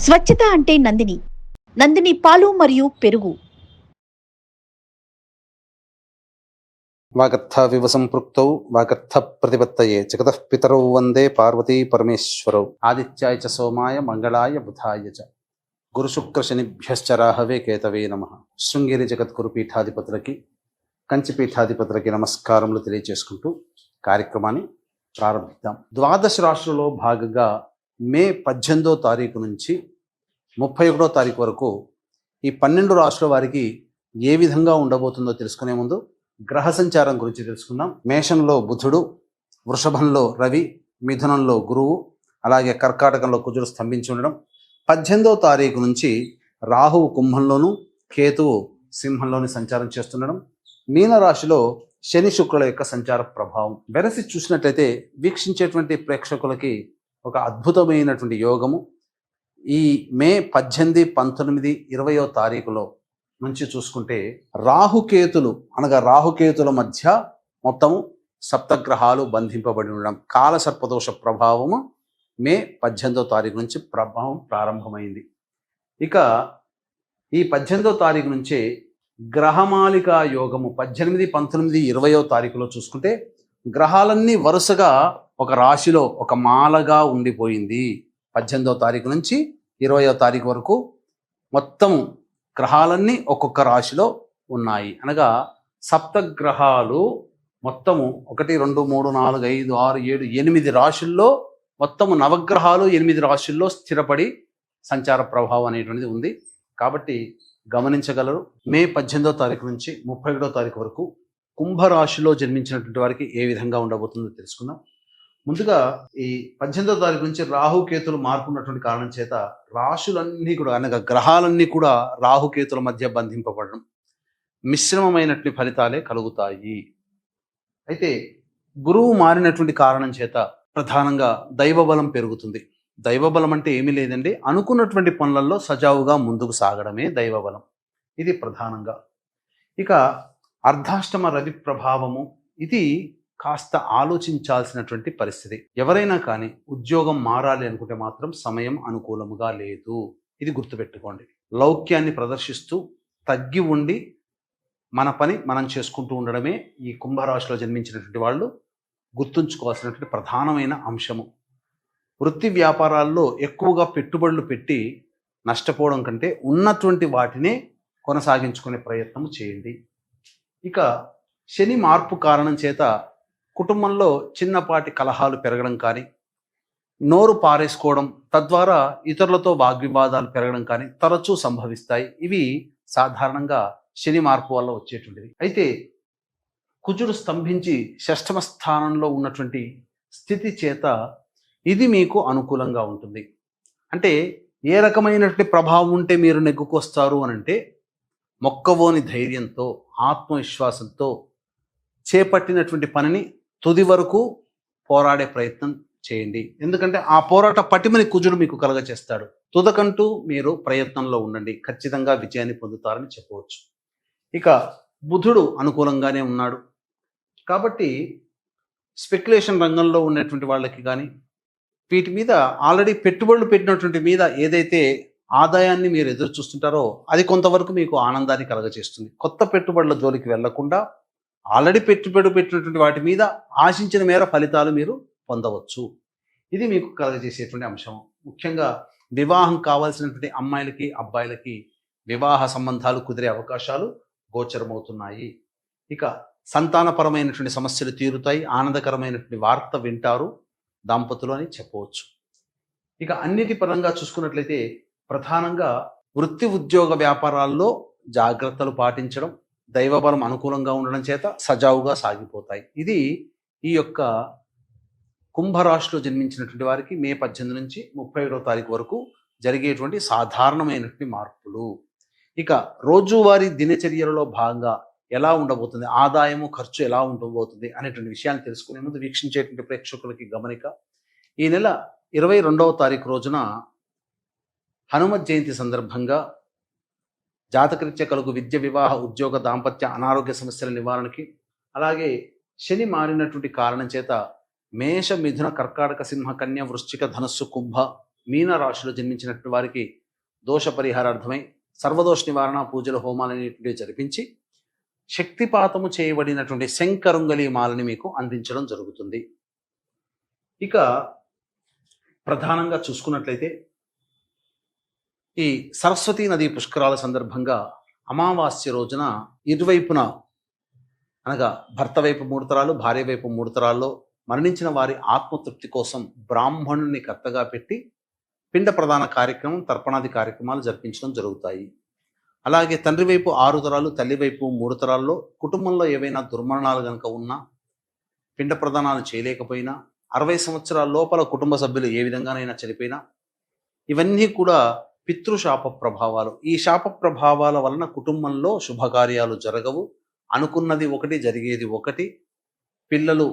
స్వచ్ఛత అంటే నందిని. నందిని పాలు మరియు పెరుగు. వాగర్థవివ సంపృక్తౌ వాగర్థ ప్రతిపత్తయే జగతః పితరౌ వందే పార్వతీ పరమేశ్వరౌ. ఆదిత్యాయ చ సోమాయ మంగళాయ బుధాయ చ గురుశుక్ర శనిభ్యశ్చ రాహవే కేతవే నమః. శృంగేరి జగద్గురు పీఠాధిపతులకి, కంచి పీఠాధిపతులకి నమస్కారములు తెలియజేసుకుంటూ కార్యక్రమాన్ని ప్రారంభిద్దాం. ద్వాదశ రాశులలో భాగంగా మే 18వ తారీఖు నుంచి 31వ తారీఖు వరకు ఈ 12 రాశుల వారికి ఏ విధంగా ఉండబోతుందో తెలుసుకునే ముందు గ్రహ సంచారం గురించి తెలుసుకుందాం. మేషంలో బుధుడు, వృషభంలో రవి, మిథునంలో గురువు, అలాగే కర్కాటకంలో కుజుడు స్తంభించి ఉండడం. 18వ తారీఖు నుంచి రాహువు కుంభంలోను, కేతువు సింహంలోని సంచారం చేస్తుండడం. మీనరాశిలో శని శుక్రుల యొక్క సంచార ప్రభావం వెరసి చూసినట్లయితే వీక్షించేటువంటి ప్రేక్షకులకి ఒక అద్భుతమైనటువంటి యోగము ఈ మే 18, 19, 20వ తారీఖులో నుంచి చూసుకుంటే రాహుకేతులు అనగా రాహుకేతుల మధ్య మొత్తము సప్తగ్రహాలు బంధింపబడి ఉండడం, కాల సర్పదోష ప్రభావము మే 18వ తారీఖు నుంచి ప్రభావం ప్రారంభమైంది. ఇక ఈ 18వ తారీఖు నుంచే గ్రహమాలిక యోగము 18, 19, 20వ తారీఖులో చూసుకుంటే గ్రహాలన్నీ వరుసగా ఒక రాశిలో ఒక మాలగా ఉండిపోయింది. 18వ తారీఖు నుంచి 20వ తారీఖు వరకు మొత్తం గ్రహాలన్నీ ఒక్కొక్క రాశిలో ఉన్నాయి. అనగా సప్తగ్రహాలు మొత్తము 1, 2, 3, 4, 5, 6, 7, 8 రాశుల్లో మొత్తము నవగ్రహాలు 8 రాశుల్లో స్థిరపడి సంచార ప్రభావం అనేటువంటిది ఉంది. కాబట్టి గమనించగలరు. మే 18వ తారీఖు నుంచి 31వ తారీఖు వరకు కుంభరాశిలో జన్మించినటువంటి వారికి ఏ విధంగా ఉండబోతుందో తెలుసుకుందాం. ముందుగా ఈ 18వ తారీఖు నుంచి రాహుకేతులు మార్పున్నటువంటి కారణం చేత రాశులన్నీ కూడా అనగా గ్రహాలన్నీ కూడా రాహుకేతుల మధ్య బంధింపబడడం, మిశ్రమమైనటువంటి ఫలితాలే కలుగుతాయి. అయితే గురువు మారినటువంటి కారణం చేత ప్రధానంగా దైవబలం పెరుగుతుంది. దైవబలం అంటే ఏమీ లేదండి, అనుకున్నటువంటి పనులలో సజావుగా ముందుకు సాగడమే దైవబలం. ఇది ప్రధానంగా. ఇక అర్ధాష్టమ రవి ప్రభావము, ఇది కాస్త ఆలోచించాల్సినటువంటి పరిస్థితి. ఎవరైనా కానీ ఉద్యోగం మారాలి అనుకుంటే మాత్రం సమయం అనుకూలముగా లేదు. ఇది గుర్తుపెట్టుకోండి. లౌక్యాన్ని ప్రదర్శిస్తూ తగ్గి ఉండి మన పని మనం చేసుకుంటూ ఉండడమే ఈ కుంభరాశిలో జన్మించినటువంటి వాళ్ళు గుర్తుంచుకోవాల్సినటువంటి ప్రధానమైన అంశము. వృత్తి వ్యాపారాల్లో ఎక్కువగా పెట్టుబడులు పెట్టి నష్టపోవడం కంటే ఉన్నటువంటి వాటినే కొనసాగించుకునే ప్రయత్నం చేయండి. ఇక శని మార్పు కారణం చేత కుటుంబంలో చిన్నపాటి కలహాలు పెరగడం కానీ, నోరు పారేసుకోవడం, తద్వారా ఇతరులతో వాగ్వివాదాలు పెరగడం కానీ తరచూ సంభవిస్తాయి. ఇవి సాధారణంగా శని మార్పు వల్ల వచ్చేటువంటిది. అయితే కుజుడు స్తంభించి షష్ఠమ స్థానంలో ఉన్నటువంటి స్థితి చేత ఇది మీకు అనుకూలంగా ఉంటుంది. అంటే ఏ రకమైనటువంటి ప్రభావం ఉంటే మీరు నెగ్గుకొస్తారు అనంటే మొక్కవోని ధైర్యంతో, ఆత్మవిశ్వాసంతో చేపట్టినటువంటి పనిని తుది వరకు పోరాడే ప్రయత్నం చేయండి. ఎందుకంటే ఆ పోరాట పటిమని కుజుడు మీకు కలగచేస్తాడు. తుదకంటూ మీరు ప్రయత్నంలో ఉండండి, ఖచ్చితంగా విజయాన్ని పొందుతారని చెప్పవచ్చు. ఇక బుధుడు అనుకూలంగానే ఉన్నాడు కాబట్టి స్పెక్యులేషన్ రంగంలో ఉన్నటువంటి వాళ్ళకి కానీ, వీటి మీద ఆల్రెడీ పెట్టుబడులు పెట్టినటువంటి మీద ఏదైతే ఆదాయాన్ని మీరు ఎదురు చూస్తుంటారో అది కొంతవరకు మీకు ఆనందాన్ని కలగచేస్తుంది. కొత్త పెట్టుబడుల జోలికి వెళ్లకుండా ఆల్రెడీ పెట్టుబడి పెట్టినటువంటి వాటి మీద ఆశించిన మేర ఫలితాలు మీరు పొందవచ్చు. ఇది మీకు కలగజేసేటువంటి అంశం. ముఖ్యంగా వివాహం కావాల్సినటువంటి అమ్మాయిలకి, అబ్బాయిలకి వివాహ సంబంధాలు కుదిరే అవకాశాలు గోచరమవుతున్నాయి. ఇక సంతానపరమైనటువంటి సమస్యలు తీరుతాయి. ఆనందకరమైనటువంటి వార్త వింటారు దాంపతులు అని చెప్పవచ్చు. ఇక అన్నిటి పరంగా చూసుకున్నట్లయితే ప్రధానంగా వృత్తి ఉద్యోగ వ్యాపారాల్లో జాగ్రత్తలు పాటించడం, దైవబలం అనుకూలంగా ఉండడం చేత సజావుగా సాగిపోతాయి. ఇది ఈ యొక్క కుంభరాశిలో జన్మించినటువంటి వారికి మే 18 నుంచి 31వ తారీఖు వరకు జరిగేటువంటి సాధారణమైనటువంటి మార్పులు. ఇక రోజువారీ దినచర్యలలో భాగంగా ఎలా ఉండబోతుంది, ఆదాయము ఖర్చు ఎలా ఉండబోతుంది అనేటువంటి విషయాన్ని తెలుసుకునే ముందు వీక్షించేటువంటి ప్రేక్షకులకి గమనిక. ఈ నెల 22వ తారీఖు రోజున హనుమత్ జయంతి సందర్భంగా జాతకరీత్యా కలుగు విద్య, వివాహ, ఉద్యోగ, దాంపత్య, అనారోగ్య సమస్యల నివారణకి, అలాగే శని మారినటువంటి కారణం చేత మేష, మిథున, కర్కాటక, సింహ, కన్య, వృశ్చిక, ధనస్సు, కుంభ మీన రాశిలో జన్మించినటువంటి వారికి దోష పరిహారార్థమై సర్వదోష నివారణ పూజలు హోమాలు అనేటువంటివి జరిపించి శక్తిపాతము చేయబడినటువంటి శంకరుంగలి మాలని మీకు అందించడం జరుగుతుంది. ఇక ప్రధానంగా చూసుకున్నట్లయితే ఈ సరస్వతీ నదీ పుష్కరాల సందర్భంగా అమావాస్య రోజున ఇరువైపున అనగా భర్త వైపు 3 తరాలు, భార్య వైపు 3 తరాల్లో మరణించిన వారి ఆత్మతృప్తి కోసం బ్రాహ్మణుని కర్తగా పెట్టి పిండ ప్రధాన కార్యక్రమం, తర్పణాది కార్యక్రమాలు జరిపించడం జరుగుతాయి. అలాగే తండ్రి వైపు 6 తరాలు, తల్లి వైపు 3 తరాల్లో కుటుంబంలో ఏవైనా దుర్మరణాలు కనుక ఉన్నా, పిండ ప్రదానాలు చేయలేకపోయినా, 60 సంవత్సరాల లోపల కుటుంబ సభ్యులు ఏ విధంగానైనా చనిపోయినా, ఇవన్నీ కూడా పితృశాప ప్రభావాలు. ఈ శాప ప్రభావాల వలన కుటుంబంలో శుభకార్యాలు జరగవు, అనుకున్నది ఒకటి జరిగేది ఒకటి, పిల్లలు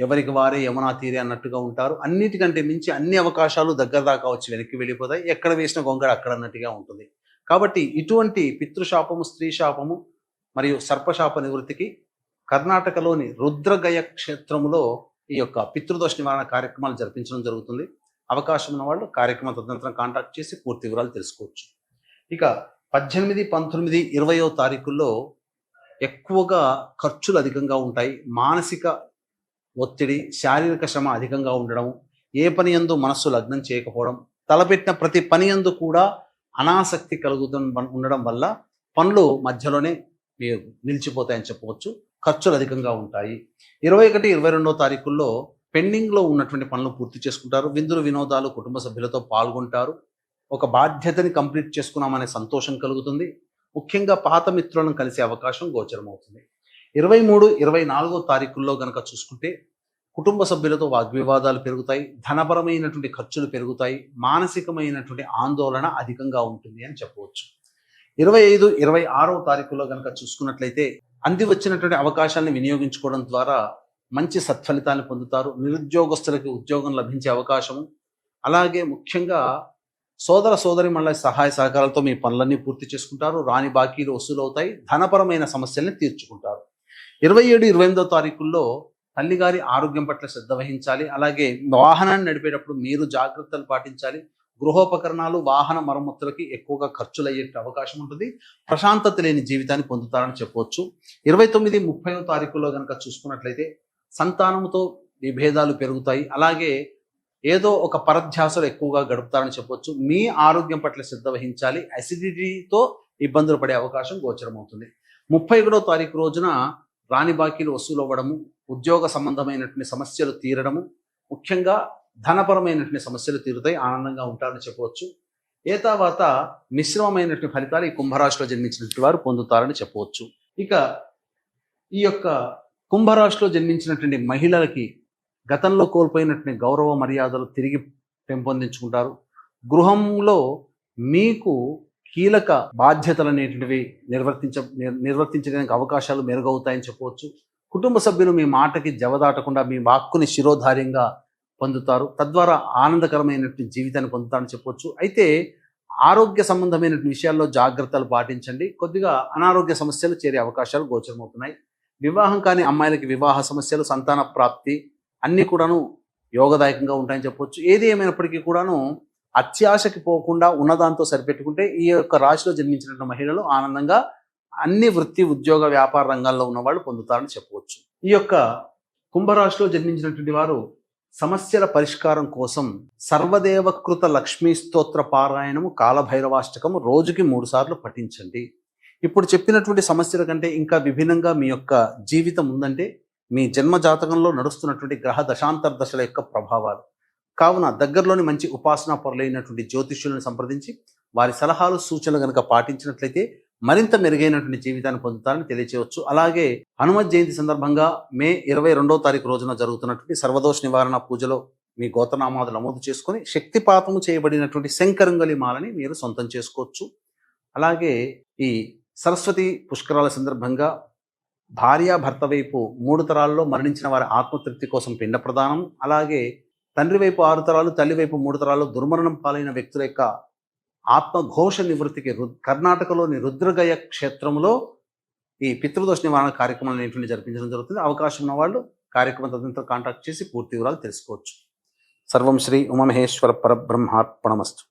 ఎవరికి వారే యమునా తీరే అన్నట్టుగా ఉంటారు. అన్నిటికంటే మించి అన్ని అవకాశాలు దగ్గర దాకా వచ్చి వెనక్కి వెళ్ళిపోతాయి. ఎక్కడ వేసిన గొంగడ అక్కడ అన్నట్టుగా ఉంటుంది. కాబట్టి ఇటువంటి పితృశాపము, స్త్రీ శాపము మరియు సర్పశాప నివృత్తికి కర్ణాటకలోని రుద్రగయ క్షేత్రములో ఈ యొక్క పితృదోష నివారణ కార్యక్రమాలు జరిపించడం జరుగుతుంది. అవకాశం ఉన్న వాళ్ళు కార్యక్రమం తదనంతరం కాంటాక్ట్ చేసి పూర్తి వివరాలు తెలుసుకోవచ్చు. ఇక 18, 19, 20వ తారీఖుల్లో ఎక్కువగా ఖర్చులు అధికంగా ఉంటాయి. మానసిక ఒత్తిడి, శారీరక శ్రమ అధికంగా ఉండడం, ఏ పని యందు మనస్సు లగ్నం చేయకపోవడం, తలపెట్టిన ప్రతి పని యందు కూడా అనాసక్తి ఉండడం వల్ల పనులు మధ్యలోనే మీరు నిలిచిపోతాయని చెప్పవచ్చు. ఖర్చులు అధికంగా ఉంటాయి. 21, 22వ తారీఖుల్లో పెండింగ్లో ఉన్నటువంటి పనులు పూర్తి చేసుకుంటారు. విందులు వినోదాలు కుటుంబ సభ్యులతో పాల్గొంటారు. ఒక బాధ్యతని కంప్లీట్ చేసుకున్నామనే సంతోషం కలుగుతుంది. ముఖ్యంగా పాత మిత్రులను కలిసే అవకాశం గోచరమవుతుంది. 23, 24వ తారీఖుల్లో గనక చూసుకుంటే కుటుంబ సభ్యులతో వాగ్వివాదాలు పెరుగుతాయి, ధనపరమైనటువంటి ఖర్చులు పెరుగుతాయి, మానసికమైనటువంటి ఆందోళన అధికంగా ఉంటుంది అని చెప్పవచ్చు. 25, 26వ తారీఖుల్లో గనక చూసుకున్నట్లయితే అంది వచ్చినటువంటి అవకాశాలను వినియోగించుకోవడం ద్వారా మంచి సత్ఫలితాన్ని పొందుతారు. నిరుద్యోగస్తులకి ఉద్యోగం లభించే అవకాశము, అలాగే ముఖ్యంగా సోదర సోదరిమణుల సహాయ సహకారాలతో మీ పనులన్నీ పూర్తి చేసుకుంటారు. రాని బాకీలు వసూలు అవుతాయి. ధనపరమైన సమస్యల్ని తీర్చుకుంటారు. 27, 28వ తారీఖుల్లో తల్లిగారి ఆరోగ్యం పట్ల శ్రద్ధ వహించాలి. అలాగే వాహనాన్ని నడిపేటప్పుడు మీరు జాగ్రత్తలు పాటించాలి. గృహోపకరణాలు, వాహన మరమ్మతులకి ఎక్కువగా ఖర్చులు అయ్యే అవకాశం ఉంటుంది. ప్రశాంతత లేని జీవితాన్ని పొందుతారని చెప్పవచ్చు. 29, 30వ తారీఖుల్లో కనుక చూసుకున్నట్లయితే సంతానంతో విభేదాలు పెరుగుతాయి. అలాగే ఏదో ఒక పరధ్యాసలు ఎక్కువగా గడుపుతారని చెప్పవచ్చు. మీ ఆరోగ్యం పట్ల శ్రద్ధ వహించాలి. అసిడిటీతో ఇబ్బందులు పడే అవకాశం గోచరమవుతుంది. 31వ తారీఖు రోజున రాని బాకీలు వసూలు అవ్వడము, ఉద్యోగ సంబంధమైనటువంటి సమస్యలు తీరడము, ముఖ్యంగా ధనపరమైనటువంటి సమస్యలు తీరుతాయి. ఆనందంగా ఉంటారని చెప్పవచ్చు. ఏ తర్వాత మిశ్రమమైనటువంటి ఫలితాలు ఈ కుంభరాశిలో జన్మించినటువంటి వారు పొందుతారని చెప్పవచ్చు. ఇక ఈ యొక్క కుంభరాశిలో జన్మించినటువంటి మహిళలకి గతంలో కోల్పోయినటువంటి గౌరవ మర్యాదలు తిరిగి పెంపొందించుకుంటారు. గృహంలో మీకు కీలక బాధ్యతలు అనేటువంటివి నిర్వర్తించడానికి అవకాశాలు మెరుగవుతాయని చెప్పవచ్చు. కుటుంబ సభ్యులు మీ మాటకి జవదాటకుండా మీ వాక్కుని శిరోధార్యంగా పొందుతారు. తద్వారా ఆనందకరమైనటువంటి జీవితాన్ని పొందుతారని చెప్పవచ్చు. అయితే ఆరోగ్య సంబంధమైనటువంటి విషయాల్లో జాగ్రత్తలు పాటించండి. కొద్దిగా అనారోగ్య సమస్యలు చేరే అవకాశాలు గోచరమవుతున్నాయి. వివాహం కాని అమ్మాయిలకి వివాహ సమస్యలు, సంతాన ప్రాప్తి అన్నీ కూడాను యోగదాయకంగా ఉంటాయని చెప్పవచ్చు. ఏది ఏమైనప్పటికీ కూడాను అత్యాశకి పోకుండా ఉన్నదాంతో సరిపెట్టుకుంటే ఈ యొక్క రాశిలో జన్మించినటువంటి మహిళలు ఆనందంగా అన్ని వృత్తి, ఉద్యోగ, వ్యాపార రంగాల్లో ఉన్న వాళ్ళు పొందుతారని చెప్పవచ్చు. ఈ యొక్క కుంభరాశిలో జన్మించినటువంటి వారు సమస్యల పరిష్కారం కోసం సర్వదేవకృత లక్ష్మీ స్తోత్ర పారాయణము, కాలభైరవాష్టకము రోజుకి 3 సార్లు పఠించండి. ఇప్పుడు చెప్పినటువంటి సమస్యల కంటే ఇంకా విభిన్నంగా మీ యొక్క జీవితం ఉందంటే మీ జన్మ జాతకంలో నడుస్తున్నటువంటి గ్రహ దశాంతర దశల యొక్క ప్రభావాలు. కావున దగ్గరలోని మంచి ఉపాసనా పరులైనటువంటి జ్యోతిష్యులను సంప్రదించి వారి సలహాలు, సూచనలు కనుక పాటించినట్లయితే మరింత మెరుగైనటువంటి జీవితాన్ని పొందుతారని తెలియచేయవచ్చు. అలాగే హనుమత్ జయంతి సందర్భంగా మే 22వ తారీఖు రోజున జరుగుతున్నటువంటి సర్వదోష నివారణ పూజలో మీ గోత్రనామాలు నమోదు చేసుకొని శక్తిపాతము చేయబడినటువంటి శంకరుంగలి మాలని మీరు సొంతం చేసుకోవచ్చు. అలాగే ఈ సరస్వతి పుష్కరాల సందర్భంగా భార్యాభర్త వైపు 3 తరాల్లో మరణించిన వారి ఆత్మతృప్తి కోసం పిండ ప్రదానం, అలాగే తండ్రి వైపు 6 తరాలు, తల్లి వైపు 3 తరాల్లో దుర్మరణం పాలైన వ్యక్తుల యొక్క ఆత్మఘోష నివృత్తికి కర్ణాటకలోని రుద్రగయ క్షేత్రంలో ఈ పితృదోష నివారణ కార్యక్రమాలు అనేటువంటి జరిపించడం జరుగుతుంది. అవకాశం ఉన్న వాళ్ళు కార్యక్రమం తదనంతరం కాంటాక్ట్ చేసి పూర్తి వివరాలు తెలుసుకోవచ్చు. సర్వం శ్రీ ఉమామహేశ్వర పరబ్రహ్మార్పణమస్తు.